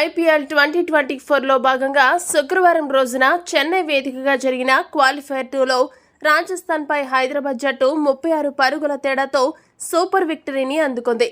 IPL 2024లో భాగంగా శుక్రవారం రోజున చెన్నై వేదికగా జరిగిన క్వాలిఫైర్ 2లో రాజస్థాన్పై హైదరాబాద్ జట్టు 36 పరుగుల తేడాతో సూపర్ విక్టరీని అందుకుంది.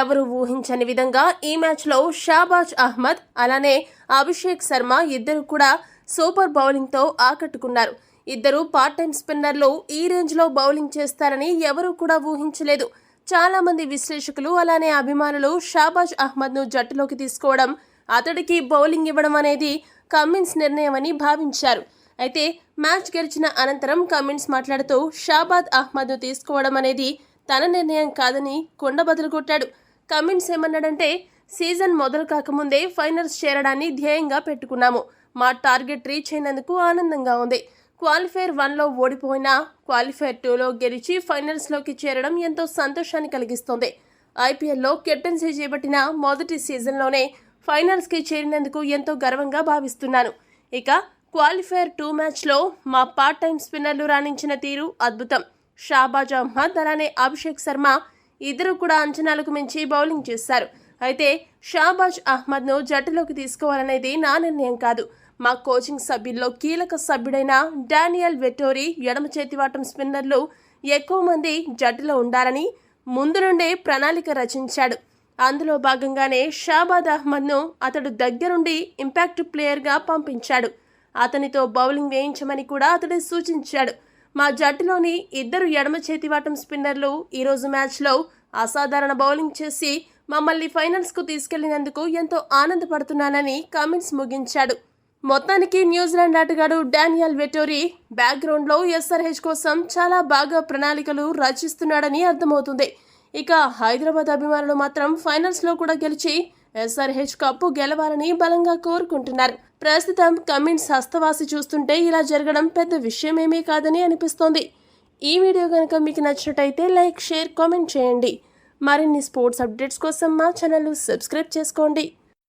ఎవరు ఊహించని విధంగా ఈ మ్యాచ్లో షాబాజ్ అహ్మద్ అలానే అభిషేక్ శర్మ ఇద్దరు కూడా సూపర్ బౌలింగ్తో ఆకట్టుకున్నారు. ఇద్దరు పార్ట్ టైం స్పిన్నర్లు ఈ రేంజ్లో బౌలింగ్ చేస్తారని ఎవరూ కూడా ఊహించలేదు. చాలా మంది విశ్లేషకులు అలానే అభిమానులు షాబాజ్ అహ్మద్ను జట్టులోకి తీసుకోవడం, అతడికి బౌలింగ్ ఇవ్వడం అనేది కమిన్స్ నిర్ణయమని భావించారు. అయితే మ్యాచ్ గెలిచిన అనంతరం కమిన్స్ మాట్లాడుతూ షాబాజ్ అహ్మద్ను తీసుకోవడం అనేది తన నిర్ణయం కాదని కుండబద్దలు కొట్టాడు. కమిన్స్ ఏమన్నాడంటే, సీజన్ మొదలు కాకముందే ఫైనల్స్ చేరడాన్ని ధ్యేయంగా పెట్టుకున్నాము. మా టార్గెట్ రీచ్ అయినందుకు ఆనందంగా ఉంది. క్వాలిఫైర్ 1లో ఓడిపోయినా క్వాలిఫైర్ 2లో గెలిచి ఫైనల్స్లోకి చేరడం ఎంతో సంతోషాన్ని కలిగిస్తోంది. ఐపీఎల్లో కెప్టెన్సీ చేపట్టిన మొదటి సీజన్లోనే ఫైనల్స్కి చేరినందుకు ఎంతో గర్వంగా భావిస్తున్నాను. ఇక క్వాలిఫైర్ 2 మ్యాచ్లో మా పార్ట్ టైం స్పిన్నర్లు రాణించిన తీరు అద్భుతం. షాబాజ్ అహ్మద్ అలానే అభిషేక్ శర్మ ఇద్దరు కూడా అంచనాలకు మించి బౌలింగ్ చేశారు. అయితే షాబాజ్ అహ్మద్ను జట్టులోకి తీసుకోవాలనేది నా నిర్ణయం కాదు. మా కోచింగ్ సభ్యుల్లో కీలక సభ్యుడైన డానియల్ వెటోరీ ఎడమ చేతివాటం స్పిన్నర్లు ఎక్కువ మంది జట్టులో ఉండాలని ముందు నుండే ప్రణాళిక రచించాడు. అందులో భాగంగానే షాబాజ్ అహ్మద్ను అతడు దగ్గరుండి ఇంపాక్ట్ ప్లేయర్గా పంపించాడు. అతనితో బౌలింగ్ వేయించమని కూడా అతడు సూచించాడు. మా జట్టులోని ఇద్దరు ఎడమ చేతివాటం స్పిన్నర్లు ఈరోజు మ్యాచ్లో అసాధారణ బౌలింగ్ చేసి మమ్మల్ని ఫైనల్స్కు తీసుకెళ్లినందుకు ఎంతో ఆనందపడుతున్నానని కమిన్స్ ముగించాడు. మొత్తానికి న్యూజిలాండ్ ఆటగాడు డానియల్ వెటోరీ బ్యాక్గ్రౌండ్లో ఎస్ఆర్హెచ్ కోసం చాలా బాగా ప్రణాళికలు రచిస్తున్నాడని అర్థమవుతుంది. ఇక హైదరాబాద్ అభిమానులు మాత్రం ఫైనల్స్లో కూడా గెలిచి ఎస్ఆర్హెచ్ కప్పు గెలవాలని బలంగా కోరుకుంటున్నారు. ప్రస్తుతం కమిన్స్ హస్తవాసి చూస్తుంటే ఇలా జరగడం పెద్ద విషయమేమీ కాదని అనిపిస్తోంది. ఈ వీడియో కనుక మీకు నచ్చినట్టయితే లైక్, షేర్, కామెంట్ చేయండి. మరిన్ని స్పోర్ట్స్ అప్డేట్స్ కోసం మా ఛానల్ సబ్స్క్రైబ్ చేసుకోండి.